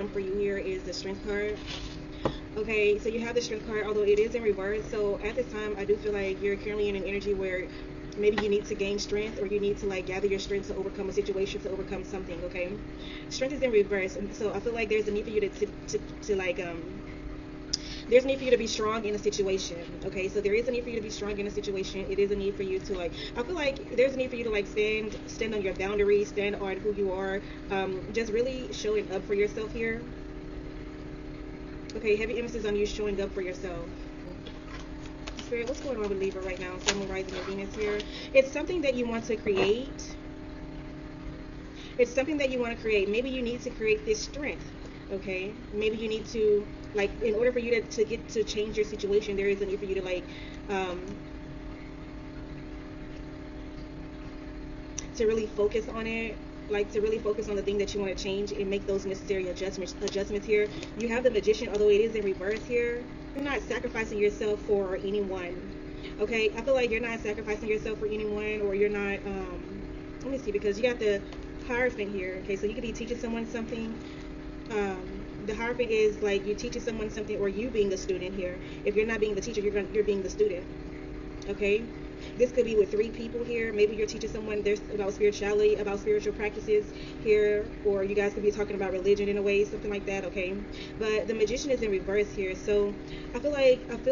bottom for you here is the Strength card. Okay, so you have the Strength card, although it is in reverse. So at this time, I do feel like you're currently in an energy where maybe you need to gain strength, or you need to like gather your strength to overcome a situation, to overcome something. Okay, Strength is in reverse, and so I feel like there's a need for you to like there's a need for you to be strong in a situation. Okay, so there is a need for you to be strong in a situation. It is a need for you to like, I feel like there's a need for you to like stand on your boundaries, stand on who you are, just really showing up for yourself here. Okay, heavy emphasis on you showing up for yourself. Spirit, what's going on with Libra right now? Sun, Moon, Rising, and Venus here. It's something that you want to create. It's something that you want to create. Maybe you need to create this strength. Okay, maybe you need to, like, in order for you to get to change your situation, there is a need for you to like to really focus on it, like to really focus on the thing that you want to change and make those necessary adjustments here. You have the Magician, although it is in reverse here. You're not sacrificing yourself for anyone. Okay, I feel like you're not sacrificing yourself for anyone, or you're not let me see, because you got the Hierophant here. Okay, so you could be teaching someone something. The Hierophant is like you teaching someone something, or you being a student here. If you're not being the teacher, you're being the student. Okay, this could be with 3 people here. Maybe you're teaching someone there's about spirituality, about spiritual practices here, or you guys could be talking about religion in a way, something like that. Okay, but the Magician is in reverse here, so I feel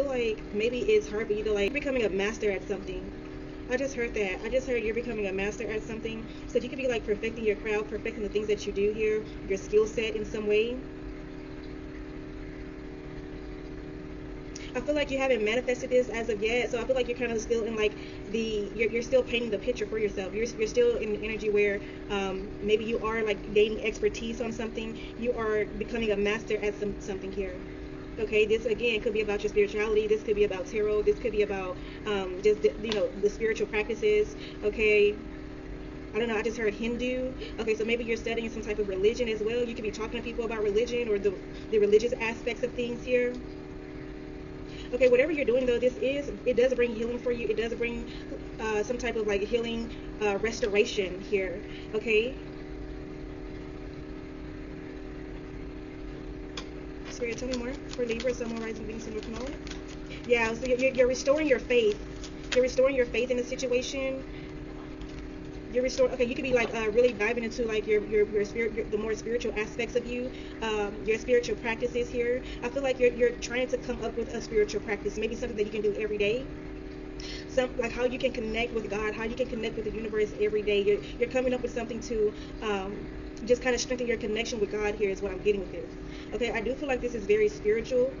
like maybe it's hard for you to like becoming a master at something. I just heard that. I just heard you're becoming a master at something. So you could be like perfecting your craft, perfecting the things that you do here, your skill set in some way. I feel like you haven't manifested this as of yet, so I feel like you're kind of still in like you're still painting the picture for yourself. You're still in the energy where maybe you are like gaining expertise on something. You are becoming a master at something here. Okay, this again could be about your spirituality. This could be about tarot. This could be about just the spiritual practices. Okay, I don't know, I just heard Hindu. Okay, so maybe you're studying some type of religion as well. You could be talking to people about religion or the religious aspects of things here. Okay, whatever you're doing though, it does bring healing for you. It does bring some type of like healing, restoration here. Okay. Spirit, tell me more for Libra, Sun, Moon, Rising, Venus, and North Node. Yeah, so you're restoring your faith. You're restoring your faith in the situation. You're restoring. Okay, you could be like really diving into like your spirit, the more spiritual aspects of you, your spiritual practices here. I feel like you're trying to come up with a spiritual practice, maybe something that you can do every day. Some like how you can connect with God, how you can connect with the universe every day. You're coming up with something to just kind of strengthen your connection with God here is what I'm getting with this. Okay, I do feel like this is very spiritual.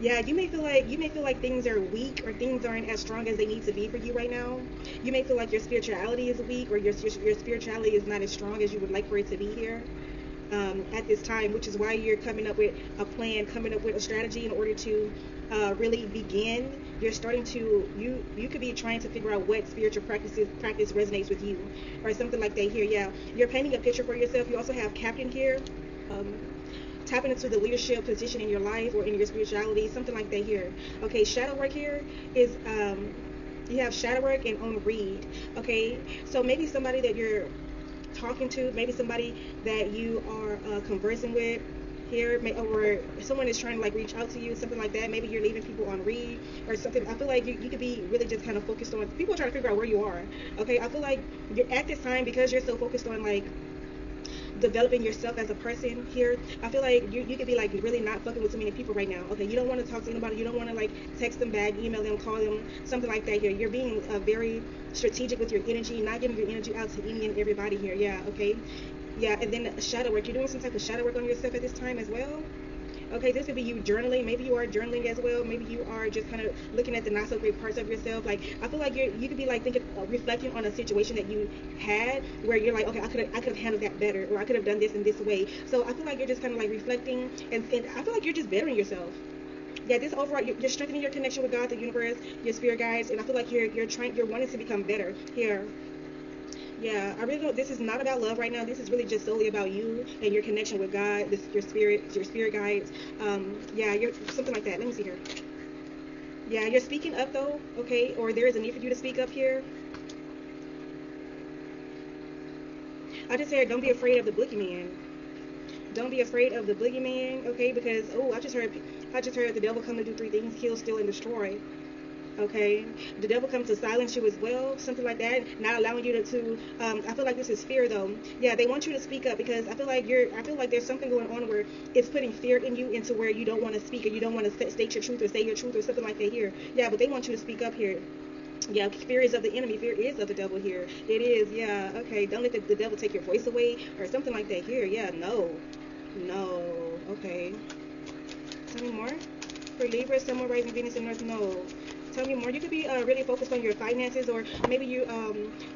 Yeah, you may feel like things are weak, or things aren't as strong as they need to be for you right now. You may feel like your spirituality is weak, or your spirituality is not as strong as you would like for it to be here at this time, which is why you're coming up with a plan, coming up with a strategy in order to really begin. You're starting to you could be trying to figure out what spiritual practice resonates with you, or something like that here. Yeah, you're painting a picture for yourself. You also have Captain here. Tapping into the leadership position in your life or in your spirituality, something like that here. Okay, shadow work here is you have shadow work and on read. Okay, so maybe somebody that you're talking to, maybe somebody that you are conversing with here, or someone is trying to like reach out to you, something like that. Maybe you're leaving people on read or something. I feel like you could be really just kind of focused on people trying to figure out where you are. Okay, I feel like you're at this time, because you're so focused on like developing yourself as a person here. I feel like you could be like really not fucking with too many people right now. Okay, you don't want to talk to anybody. You don't want to like text them back, email them, call them, something like that here. You're being very strategic with your energy, not giving your energy out to any and everybody here. Yeah, okay. Yeah, and then shadow work. You're doing some type of shadow work on yourself at this time as well. Okay, this could be you journaling. Maybe you are journaling as well. Maybe you are just kind of looking at the not so great parts of yourself. Like, I feel like you could be like thinking, reflecting on a situation that you had where you're like, okay, I could have handled that better, or I could have done this in this way. So I feel like you're just kind of like reflecting, and I feel like you're just bettering yourself. Yeah, this overall, you're strengthening your connection with God, the universe, your spirit guides, and I feel like you're wanting to become better here. Yeah, I really don't. This is not about love right now. This is really just solely about you and your connection with God, your spirit guides. Yeah, you're something like that. Let me see here. Yeah, you're speaking up though, okay? Or there is a need for you to speak up here. I just heard, don't be afraid of the boogeyman. Don't be afraid of the boogeyman, okay? Because, oh, I just heard the devil come to do three things: kill, steal, and destroy. Okay, the devil comes to silence you as well, something like that, not allowing you to I feel like this is fear though. Yeah, they want you to speak up because I feel like there's something going on where it's putting fear in you into where you don't want to speak, or you don't want to state your truth or say your truth or something like that here. Yeah, but they want you to speak up here. Yeah, fear is of the enemy. Fear is of the devil here. It is, yeah. Okay, don't let the devil take your voice away or something like that here. Yeah, no. No. Okay. Tell me more. For Libra, someone rising Venus in North Node. Tell me more. You could be really focused on your finances, or maybe you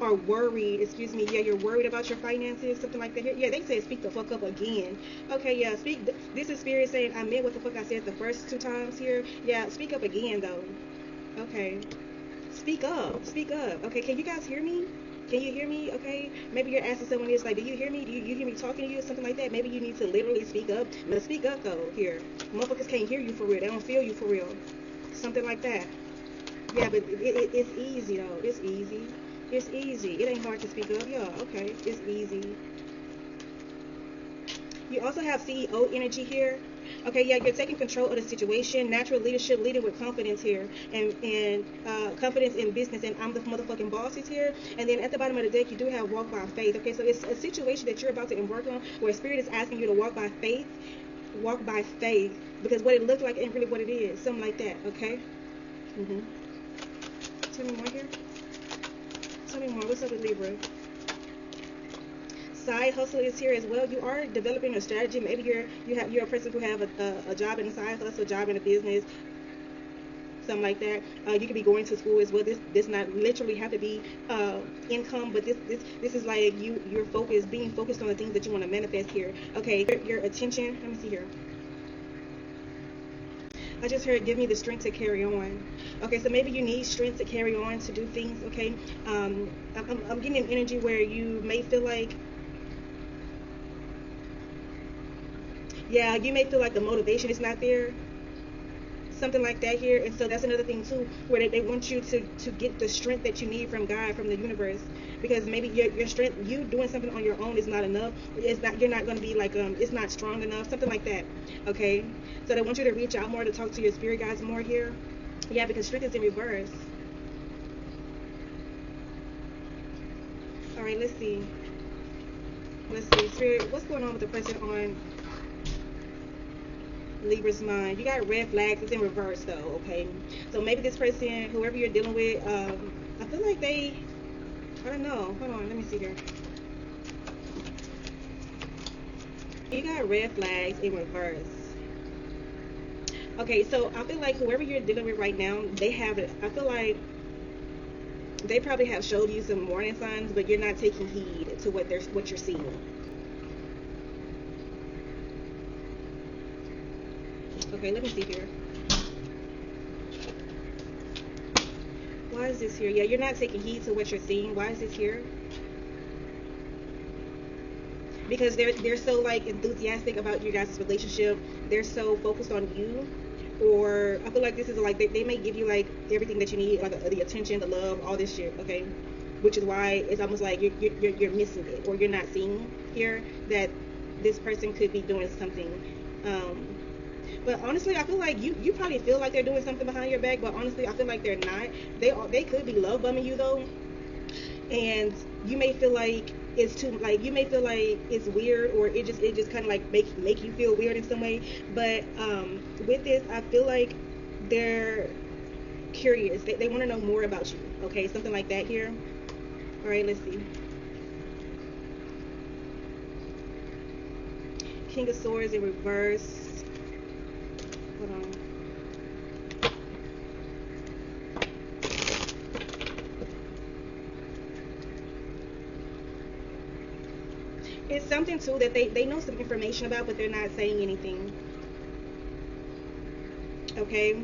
are worried. Excuse me. Yeah, you're worried about your finances, something like that. Yeah, they say speak the fuck up again. Okay, yeah, speak. This is Spirit saying I meant what the fuck I said the first two times here. Yeah, speak up again though. Okay, speak up. Speak up. Okay, can you guys hear me? Can you hear me? Okay, maybe you're asking someone else like, do you hear me? Do you hear me talking to you? Something like that. Maybe you need to literally speak up. But speak up though. Here, motherfuckers can't hear you for real. They don't feel you for real. Something like that. Yeah, but it's easy though. It's easy. It's easy. It ain't hard to speak up. Yeah, okay. It's easy. You also have CEO energy here. Okay, yeah, you're taking control of the situation. Natural leadership, leading with confidence here, and confidence in business. And I'm the motherfucking boss is here. And then at the bottom of the deck, you do have walk by faith. Okay, so it's a situation that you're about to embark on where Spirit is asking you to walk by faith. Walk by faith, because what it looks like ain't really what it is. Something like that. Okay. Tell me more here. Tell me more. What's up with Libra? Side hustle is here as well. You are developing a strategy. Maybe you're a person who have a job in a side hustle, a job in a business, something like that. You could be going to school as well. This not literally have to be income, but this is like you're focused, being focused on the things that you want to manifest here. Okay, your attention. Let me see here. I just heard, give me the strength to carry on. Okay, so maybe you need strength to carry on, to do things, okay? I'm getting an energy where you may feel like, yeah, you may feel like the motivation is not there. Something like that here. And so that's another thing too, where they want you to get the strength that you need from God, from the universe, because maybe your strength, you doing something on your own is not enough. You're not going to be like it's not strong enough, something like that. Okay, so they want you to reach out more, to talk to your spirit guides more here. Yeah, because strength is in reverse. All right, let's see, Spirit, what's going on with the person on Libra's mind? You got red flags. It's in reverse though. Okay, so maybe this person, whoever you're dealing with, I feel like I don't know. Hold on, let me see here. You got red flags in reverse. Okay, so I feel like whoever you're dealing with right now, they have it. I feel like they probably have showed you some warning signs, but you're not taking heed to what you're seeing. Okay, let me see here. Why is this here? Yeah, you're not taking heed to what you're seeing. Why is this here? Because they're so like enthusiastic about your guys' relationship. They're so focused on you. Or I feel like this is like they may give you like everything that you need, like the attention, the love, all this shit. Okay, which is why it's almost like you're missing it, or you're not seeing here that this person could be doing something. But honestly, I feel like you probably feel like they're doing something behind your back, but honestly, I feel like they're not. They could be love bombing you though, and you may feel like it's too, like, you may feel like it's weird, or it just kind of like make you feel weird in some way. But with this, I feel like they're curious. They want to know more about you. Okay, something like that here. All right, let's see. King of Swords in reverse. Hold on. It's something too that they know some information about, but they're not saying anything. Okay,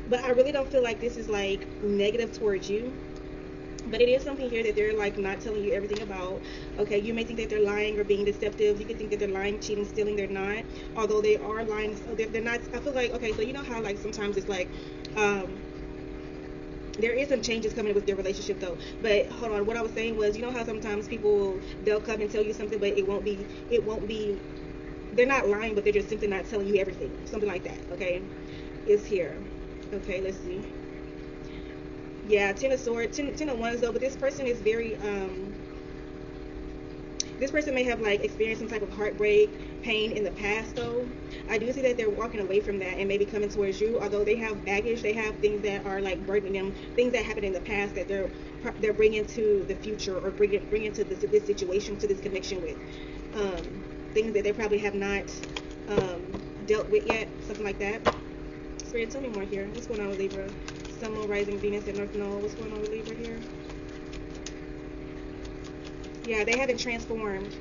but I really don't feel like this is like negative towards you, but it is something here that they're like not telling you everything about. Okay, you may think that they're lying or being deceptive. You could think that they're lying, cheating, stealing. They're not, although they are lying. So they're not. I feel like, okay, so you know how like sometimes it's like There is some changes coming with their relationship though. But hold on, what I was saying was, you know how sometimes people, they'll come and tell you something, but it won't be, they're not lying, but they're just simply not telling you everything. Something like that, okay? It's here. Okay, let's see. Yeah, Ten of Swords, Ten of Wands though, but this person is very, this person may have like experienced some type of heartbreak, pain in the past though. I do see that they're walking away from that and maybe coming towards you, although they have baggage, they have things that are like burdening them, things that happened in the past that they're bringing to the future, or bringing to this situation, to this connection with. Things that they probably have not dealt with yet, something like that. Spirit, tell me more here. What's going on with Libra? Sun, Moon, Rising, Venus, and North Node. What's going on with Libra here? Yeah, they haven't transformed.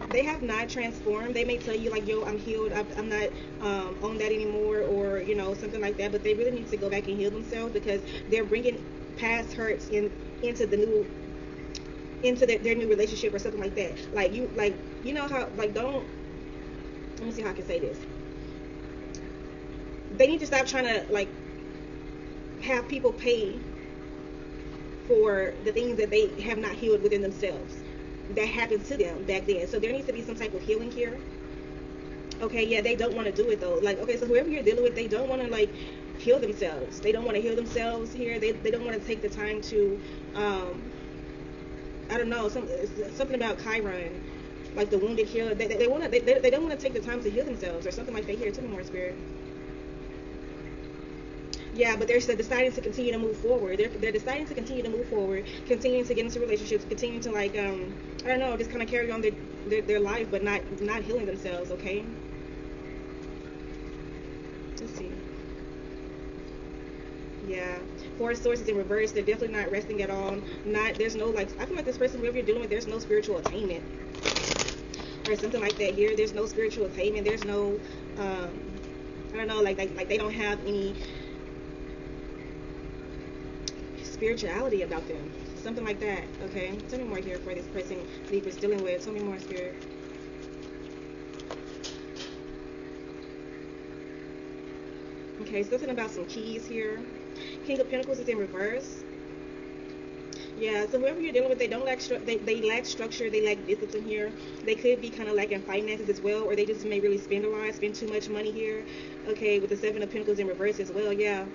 They have not transformed. They may tell you like, yo, I'm healed, I'm not on that anymore, or you know, something like that, but they really need to go back and heal themselves, because they're bringing past hurts into the new, into their new relationship or something like that. Like you know how, like, don't, let me see how I can say this. They need to stop trying to like have people pay for the things that they have not healed within themselves, that happened to them back then. So there needs to be some type of healing here. Okay, yeah, they don't want to do it though. Like, okay, so whoever you're dealing with, they don't want to like heal themselves. They don't want to heal themselves here. They don't want to take the time to I don't know, something about Chiron, like the wounded healer. They don't want to take the time to heal themselves or something like that here. Tell me more, Spirit. Yeah, but they're deciding to continue to move forward. They're deciding to continue to move forward, continuing to get into relationships, continuing to like I don't know, just kind of carry on their life, but not healing themselves. Okay. Let's see. Yeah, Four of Swords is in reverse. They're definitely not resting at all. There's no like, I feel like this person, whoever you're dealing with, there's no spiritual attainment or something like that here. There's no spiritual attainment. There's no I don't know, like they don't have any spirituality about them, something like that. Okay, tell me more here for this person Libra's dealing with. Tell me more, Spirit. Okay, something about some keys here. King of Pentacles is in reverse. Yeah, so whoever you're dealing with, they don't lack they lack structure, they lack discipline here. They could be kind of lacking finances as well, or they just may really spend a lot, spend too much money here. Okay, with the Seven of Pentacles in reverse as well. Yeah,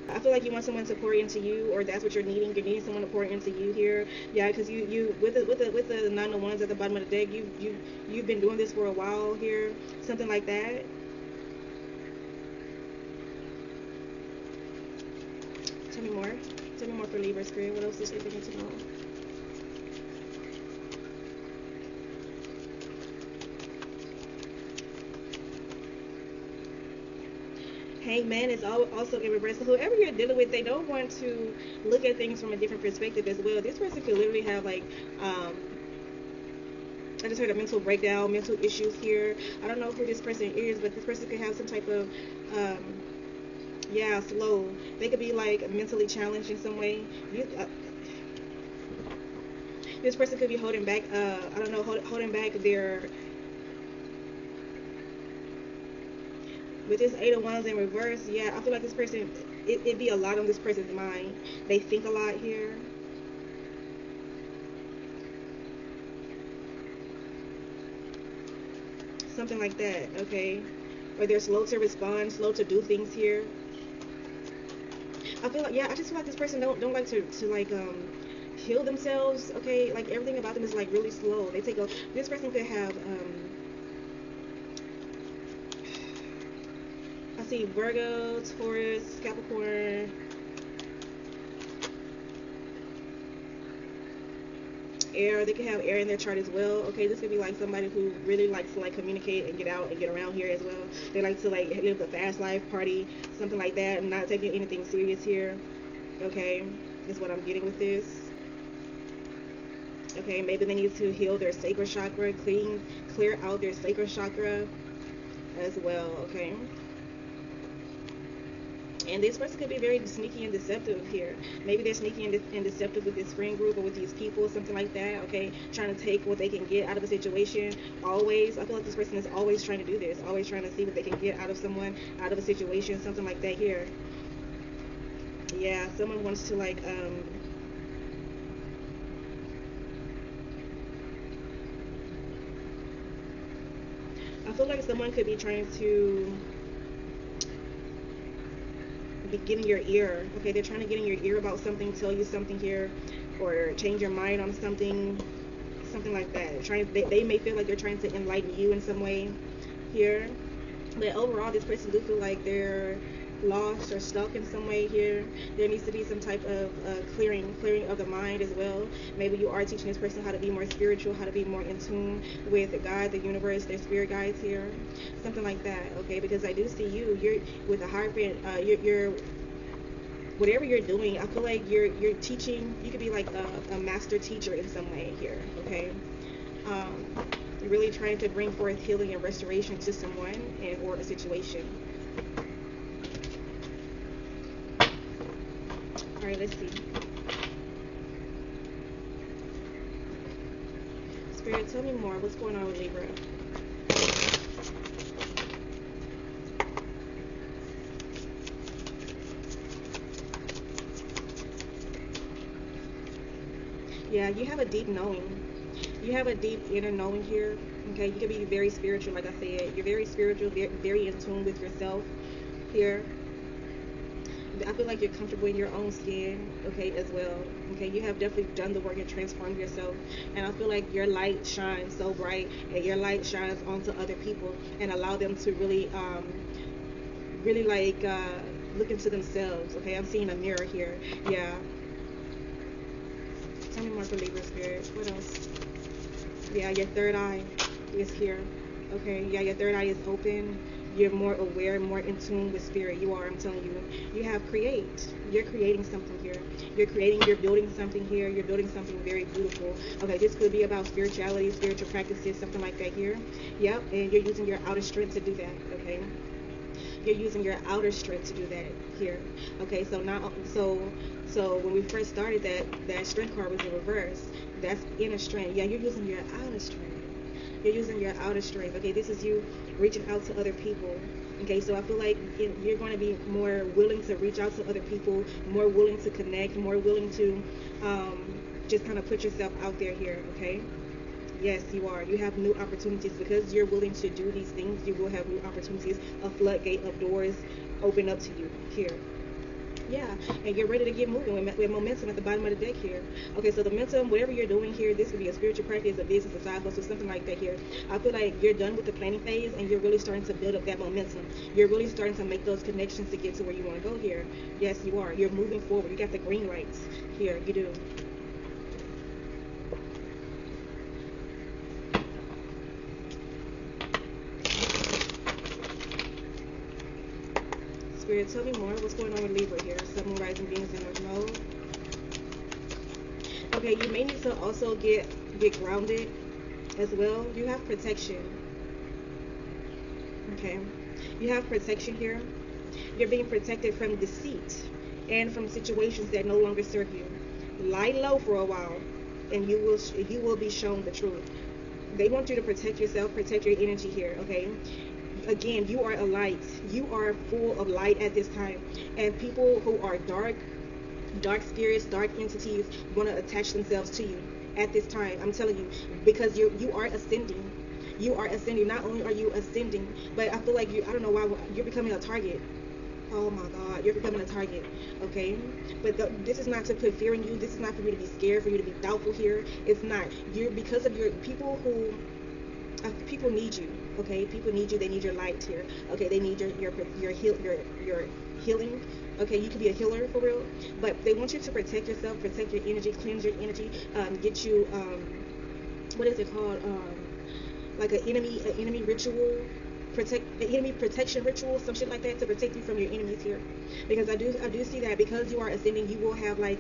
I feel like you want someone to pour into you, or that's what you're needing. You're needing someone to pour into you here. Yeah, because you with the Nine of Wands at the bottom of the deck, you've been doing this for a while here, something like that. Tell me more. Tell me more for Libra, Spirit. What else is Libra need to know? Hangman is also in reverse. So whoever you're dealing with, they don't want to look at things from a different perspective as well. This person could literally have like, I just heard a mental breakdown, mental issues here. I don't know who this person is, but this person could have some type of, yeah, slow. They could be like mentally challenged in some way. This person could be holding back, I don't know, holding back their, with this Eight of Wands in reverse. Yeah, I feel like this person, it'd be a lot on this person's mind. They think a lot here. Something like that, okay? Or they're slow to respond, slow to do things here. I feel like, yeah, I just feel like this person don't like to like heal themselves, okay? Like everything about them is like really slow. They take a, this person could have I see Virgo, Taurus, Capricorn, air. They could have air in their chart as well. Okay, this could be like somebody who really likes to like communicate and get out and get around here as well. They like to like live the fast life, party, something like that, and not taking anything serious here. Okay, is what I'm getting with this. Okay, maybe they need to heal their sacral chakra, clear out their sacral chakra as well. Okay. And this person could be very sneaky and deceptive here. Maybe they're sneaky and deceptive with this friend group or with these people, something like that, okay? Trying to take what they can get out of a situation. Always, I feel like this person is always trying to do this. Always trying to see what they can get out of someone, out of a situation, something like that here. Yeah, someone wants to like I feel like someone could be trying to get in your ear. Okay, they're trying to get in your ear about something, tell you something here, or change your mind on something, something like that. They may feel like they're trying to enlighten you in some way here, but overall, this person do feel like they're lost or stuck in some way here. There needs to be some type of clearing of the mind as well. Maybe you are teaching this person how to be more spiritual, how to be more in tune with God, the universe, their spirit guides here, something like that. Okay, because I do see you're with a Hierophant. You're whatever you're doing. I feel like you're teaching. You could be like a master teacher in some way here. Okay. Um, you're really trying to bring forth healing and restoration to someone and or a situation. All right, let's see. Spirit, tell me more. What's going on with Libra? Yeah, you have a deep knowing. You have a deep inner knowing here. Okay, you can be very spiritual, like I said. You're very spiritual, very in tune with yourself here. I feel like you're comfortable in your own skin, okay, as well. Okay, you have definitely done the work and transformed yourself. And I feel like your light shines so bright, and your light shines onto other people and allow them to really, really like look into themselves. Okay, I'm seeing a mirror here. Yeah. Tell me more for Libra Spirit. What else? Yeah, your third eye is here. Okay, yeah, your third eye is open. You're more aware, more in tune with spirit. You are, I'm telling you. You have create. You're creating something here. You're building something here. You're building something very beautiful. Okay, this could be about spirituality, spiritual practices, something like that here. Yep, and you're using your outer strength to do that, okay? You're using your outer strength to do that here. Okay, so now, so when we first started, that strength card was in reverse. That's inner strength. Yeah, you're using your outer strength. You're using your outer strength. Okay, this is you reaching out to other people. Okay, so I feel like you're going to be more willing to reach out to other people, more willing to connect, more willing to just kind of put yourself out there here. Okay. Yes, you are. You have new opportunities because you're willing to do these things. You will have new opportunities. A floodgate of doors open up to you here. Yeah, and you're ready to get moving with momentum at the bottom of the deck here. Okay, so the momentum, whatever you're doing here, this could be a spiritual practice, a business, a side hustle, something like that here. I feel like you're done with the planning phase and you're really starting to build up that momentum. You're really starting to make those connections to get to where you want to go here. Yes, you are. You're moving forward. You got the green lights here. You do. Spirit, tell me more. What's going on with Libra here? Sun, Moon, Rising, Venus, and North Node. Okay, you may need to also get grounded as well. You have protection. Okay, you have protection here. You're being protected from deceit and from situations that no longer serve you. Lie low for a while, and you will be shown the truth. They want you to protect yourself, protect your energy here. Okay. Again, you are a light. You are full of light at this time, and people who are dark spirits, dark entities want to attach themselves to you at this time. I'm telling you, because you are ascending. You are ascending. Not only are you ascending, but I feel like I don't know why you're becoming a target. Oh my God, you're becoming a target. Okay, but this is not to put fear in you. This is not for you to be scared, for you to be doubtful here. It's not. You're because of your people who. People need you. Okay, people need you. They need your light here. Okay, they need your healing. Okay, you can be a healer for real, but they want you to protect yourself, protect your energy, cleanse your energy, get you what is it called, like an enemy ritual, enemy protection ritual, some shit like that, to protect you from your enemies here. Because I do see that because you are ascending, you will have like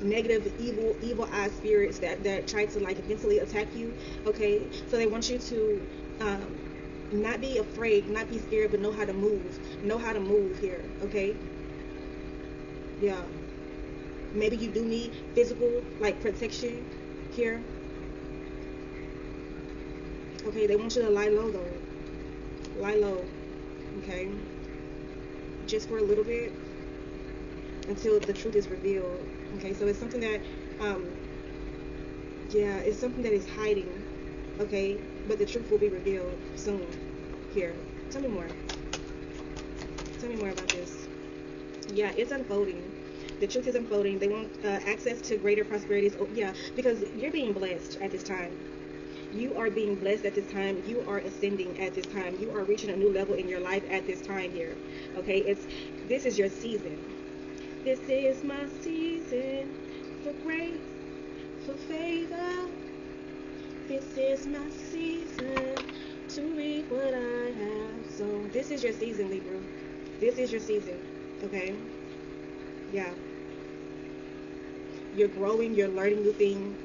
negative evil eye spirits that try to like mentally attack you. Okay, so they want you to not be afraid, not be scared, but know how to move here. Okay, yeah, maybe you do need physical like protection here. Okay, they want you to lie low though. Lie low. Okay, just for a little bit. until the truth is revealed. Okay, so it's something that, yeah, it's something that is hiding. Okay, but the truth will be revealed soon. Here, tell me more. Tell me more about this. Yeah, it's unfolding. The truth is unfolding. They want access to greater prosperities. Oh, yeah, because you're being blessed at this time. You are being blessed at this time. You are ascending at this time. You are reaching a new level in your life at this time here. Okay, this is your season. This is my season for grace, for favor. This is my season to reap what I have. So this is your season, Libra. This is your season. Okay? Yeah. You're growing, you're learning new things.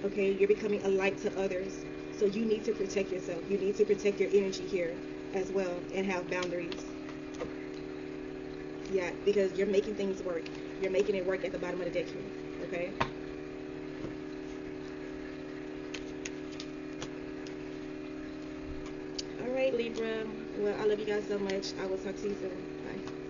Okay? You're becoming a light to others. So you need to protect yourself. You need to protect your energy here as well and have boundaries. Yeah, because you're making things work. You're making it work at the bottom of the deck here. Okay? All right, Libra. Well, I love you guys so much. I will talk to you soon. Bye.